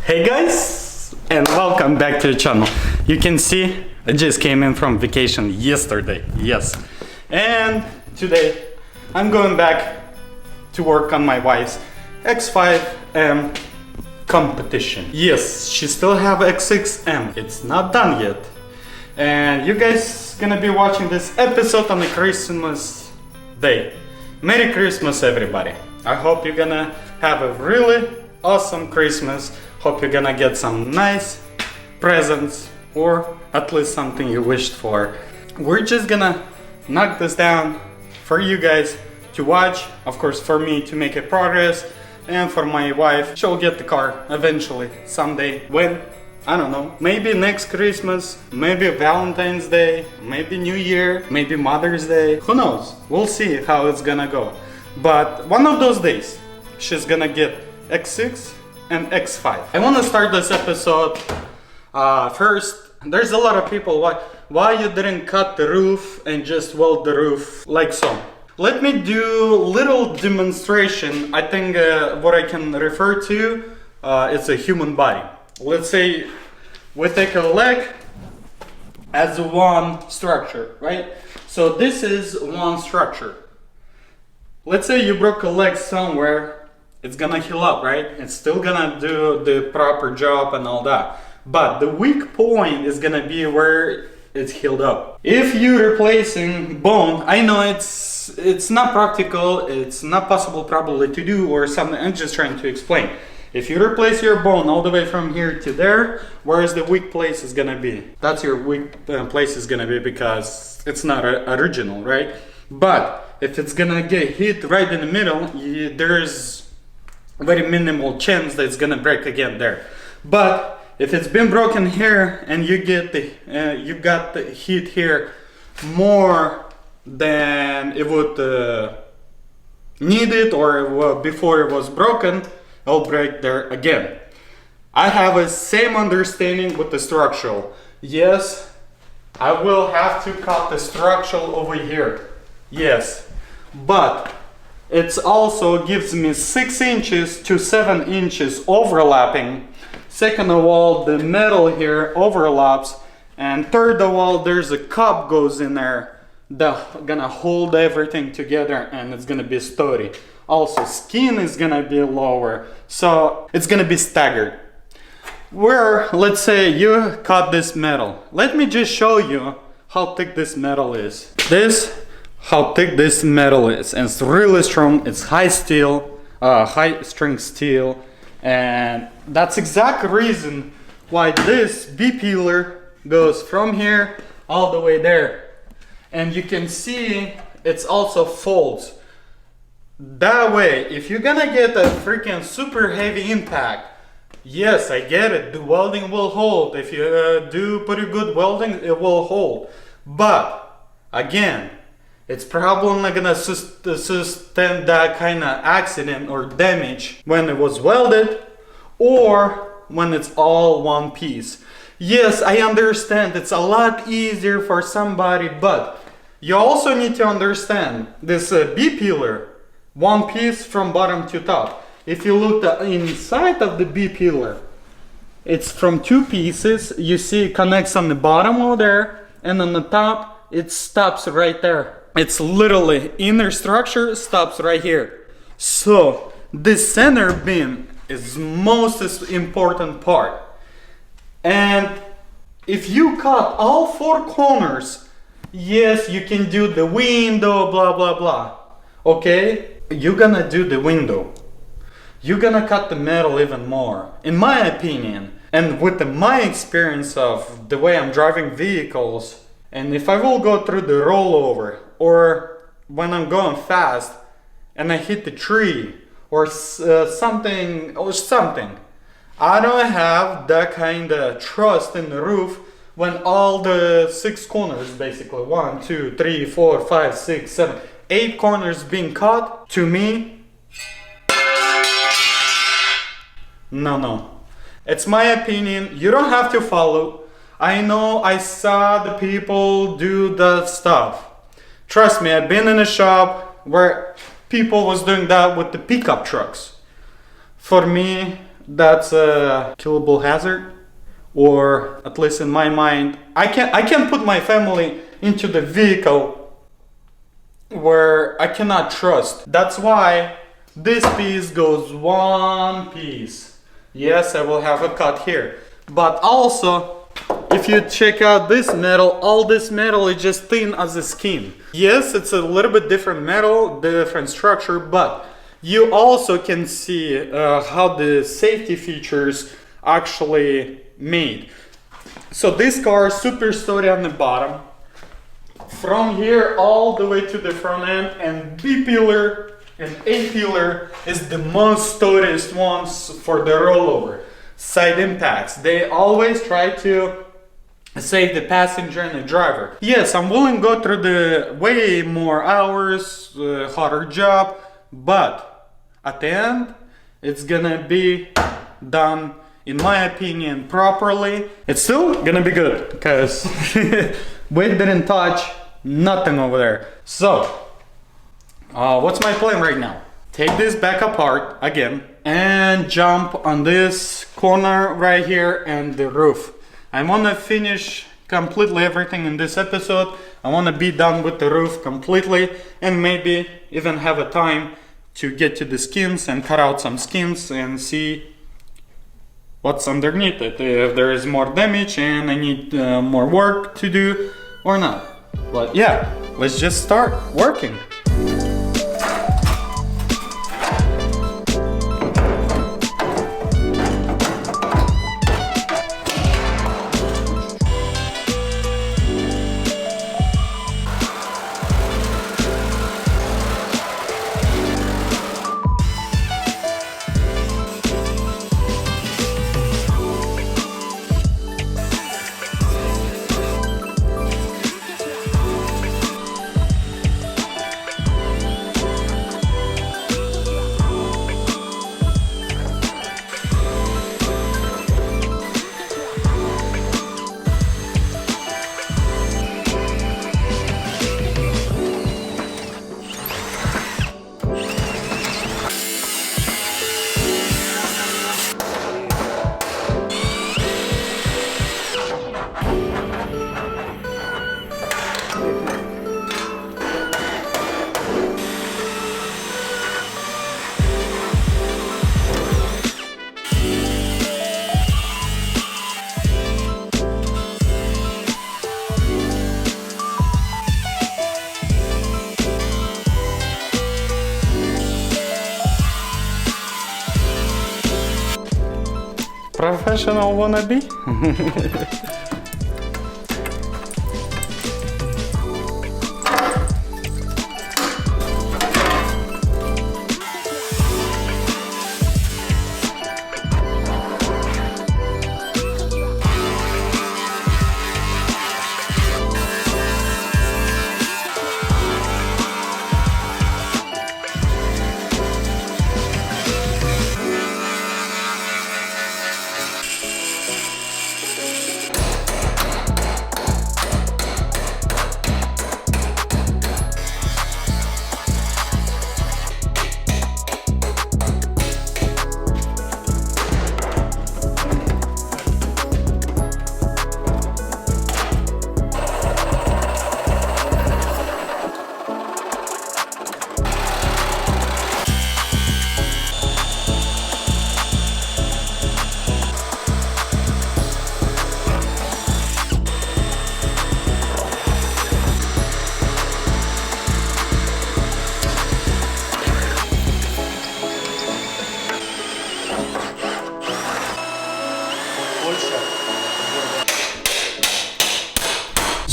Hey guys, and welcome back to the channel. You can see I just came in from vacation yesterday, yes. And today I'm going back to work on my wife's X5M competition. Yes, she still have X6M. It's not done yet. And you guys gonna be watching this episode on the Christmas day. Merry Christmas everybody. I hope you're gonna have a really awesome Christmas. Hope you're gonna get some nice presents or at least something you wished for. We're just gonna knock this down for you guys to watch, of course for me to make a progress, and for my wife, she'll get the car eventually, someday, when, I don't know, maybe next Christmas, maybe Valentine's Day, maybe New Year, maybe Mother's Day, who knows, we'll see how it's gonna go. But one of those days, she's gonna get X6 and X5. I want to start this episode first. There's a lot of people why you didn't cut the roof and just weld the roof like so. Let me do a little demonstration. I think what I can refer to is a human body. Let's say we take a leg as one structure, right? So this is one structure. Let's say you broke a leg somewhere. It's gonna heal up, right? It's still gonna do the proper job and all that. But the weak point is gonna be where it's healed up. If you're replacing bone, I know it's not practical, it's not possible probably to do or something. I'm just trying to explain. If you replace your bone all the way from here to there, where is the weak place is gonna be? That's your weak place is gonna be because it's not original, right? But if it's gonna get hit right in the middle, there's very minimal chance that it's gonna break again there. But if it's been broken here and you get you got the hit here more than it would need it or before it was broken, it'll break there again. I have a same understanding with the structural. Yes, I will have to cut the structural over here. Yes, but it also gives me 6 inches to 7 inches overlapping. Second of all, the metal here overlaps. And third of all, there's a cup goes in there that gonna hold everything together and it's gonna be sturdy. Also, skin is gonna be lower, so it's gonna be staggered. Where, let's say you cut this metal. Let me just show you how thick this metal is. How thick this metal is, and it's really strong. It's high strength steel, and that's exact reason why this B-pillar goes from here all the way there. And you can see it's also folds. That way, if you're gonna get a freaking super heavy impact, yes, I get it, the welding will hold. If you do pretty good welding, it will hold. But again, it's probably not gonna sustain that kind of accident or damage when it was welded or when it's all one piece. Yes, I understand it's a lot easier for somebody, but you also need to understand this B-pillar, one piece from bottom to top. If you look the inside of the B-pillar, it's from 2 pieces. You see it connects on the bottom over there, and on the top it stops right there. It's literally inner structure stops right here. So this center beam is most important part. And if you cut all 4 corners, yes, you can do the window, blah blah blah. Okay, you're gonna do the window. You're gonna cut the metal even more, in my opinion. And with my experience of the way I'm driving vehicles, and if I will go through the rollover, or when I'm going fast and I hit the tree or something, I don't have that kind of trust in the roof when all the 6 corners, basically 1, 2, 3, 4, 5, 6, 7, 8 corners being cut. To me, no. It's my opinion. You don't have to follow. I know I saw the people do that stuff. Trust me, I've been in a shop where people was doing that with the pickup trucks. For me, that's a killable hazard, or at least in my mind, I can't put my family into the vehicle where I cannot trust. That's why this piece goes one piece. Yes, I will have a cut here, but also if you check out this metal, all this metal is just thin as the skin. Yes, it's a little bit different metal, different structure, but you also can see how the safety features actually made. So this car is super sturdy on the bottom, from here all the way to the front end, and B pillar and A pillar is the most sturdiest ones for the rollover. Side impacts, they always try to save the passenger and the driver. Yes, I'm willing to go through the way more hours, harder job, but at the end it's gonna be done, in my opinion, properly. It's still gonna be good because we didn't touch nothing over there. So what's my plan right now? Take this back apart again and jump on this corner right here and the roof. I want to finish completely everything in this episode. I want to be done with the roof completely, and maybe even have a time to get to the skins and cut out some skins and see what's underneath it, if there is more damage and I need more work to do or not. But yeah, let's just start working. Professional wannabe?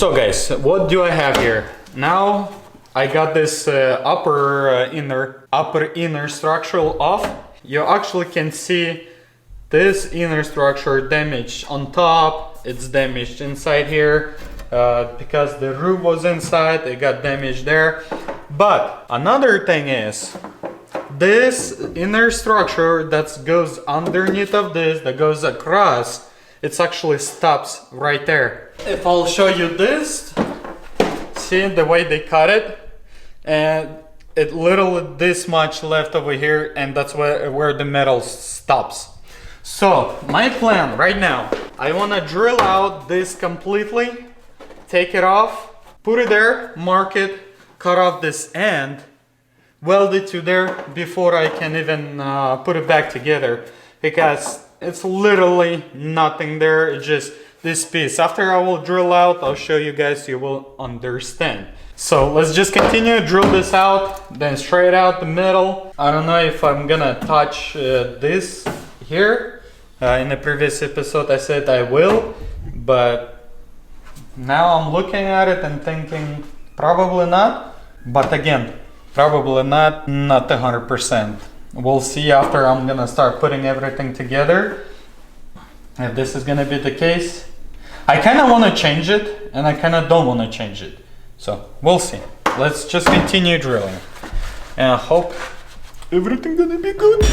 So guys, what do I have here? Now I got this upper inner structural off. You actually can see this inner structure damaged on top. It's damaged inside here because the roof was inside. It got damaged there. But another thing is, this inner structure that goes underneath of this, that goes across, it actually stops right there. If I'll show you this, see the way they cut it, and it literally this much left over here, and that's where the metal stops. So my plan right now, I want to drill out this completely, take it off, put it there, mark it, cut off this end, weld it to there before I can even put it back together, because it's literally nothing there. It's just this piece. After I will drill out, I'll show you guys, you will understand. So let's just continue, drill this out, then straight out the middle. I don't know if I'm gonna touch this here. In the previous episode I said I will, but now I'm looking at it and thinking probably not. But again, probably not 100%. We'll see after I'm gonna start putting everything together if this is gonna be the case. I kind of want to change it and I kind of don't want to change it. So we'll see. Let's just continue drilling and I hope everything gonna be good.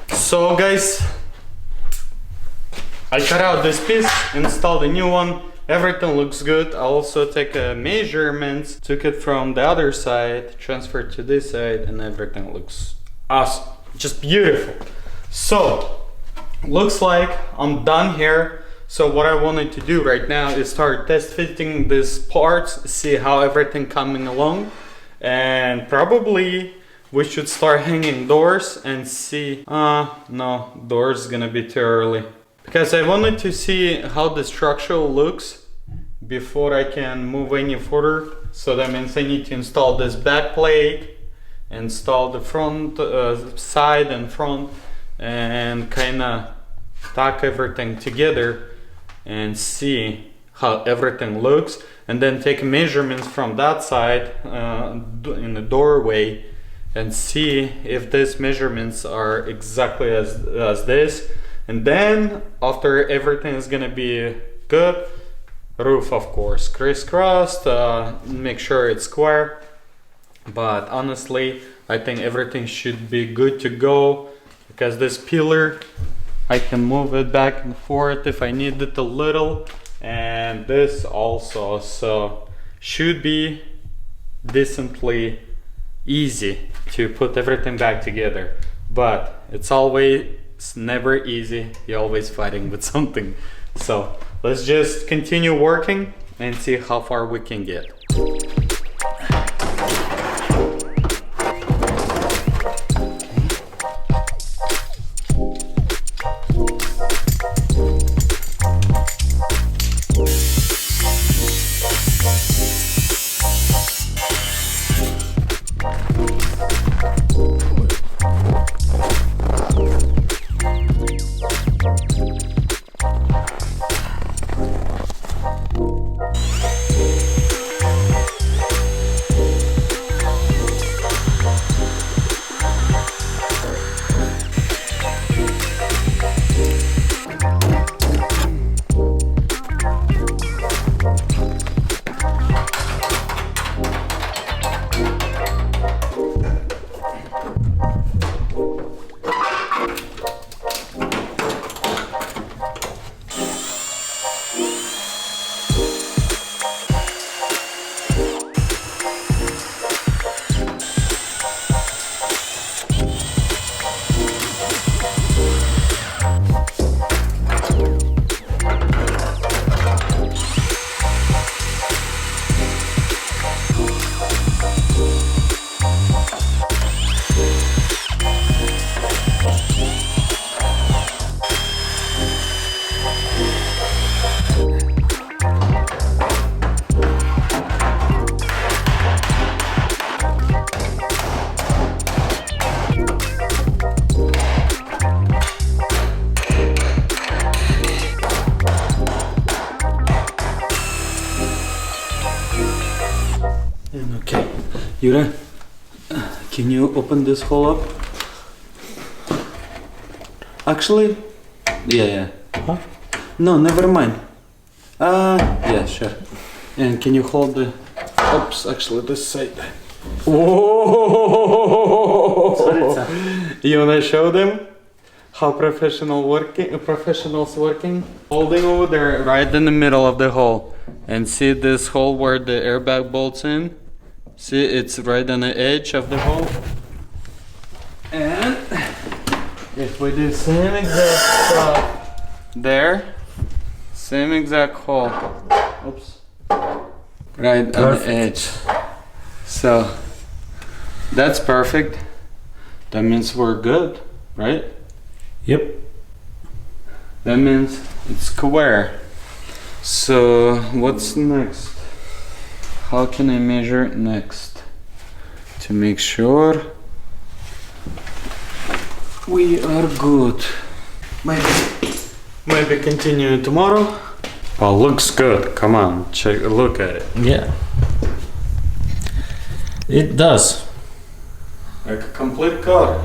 So guys, I cut out this piece, installed a new one, everything looks good. I also take measurements, took it from the other side, transferred to this side, and everything looks awesome, just beautiful. So, looks like I'm done here. So what I wanted to do right now is start test fitting these parts, see how everything coming along, and probably we should start hanging doors and see. No, doors is gonna be too early, because I wanted to see how the structure looks before I can move any further. So that means I need to install this back plate, install the front side and front, and kind of tack everything together and see how everything looks, and then take measurements from that side in the doorway and see if these measurements are exactly as this. And then after everything is gonna be good, roof of course crisscrossed, make sure it's square. But honestly, I think everything should be good to go, because this pillar, I can move it back and forth if I need it a little, and this also, so should be decently easy to put everything back together. But it's always never easy, you're always fighting with something. So let's just continue working and see how far we can get. Yura, can you open this hole up? Actually, yeah. Huh? No, never mind. Yeah, sure. And can you hold the... Oops, actually this side. Whoa! You wanna show them how professionals working? Holding over there, right in the middle of the hole. And see this hole where the airbag bolts in? See, it's right on the edge of the hole. And if we do same exact stuff there, same exact hole. Oops. Right on the edge. So that's perfect. That means we're good, right? Yep. That means it's square. So what's next? How can I measure next to make sure we are good? Maybe continue tomorrow. Oh, looks good. Come on, check. Look at it. Yeah. It does. Like a complete car.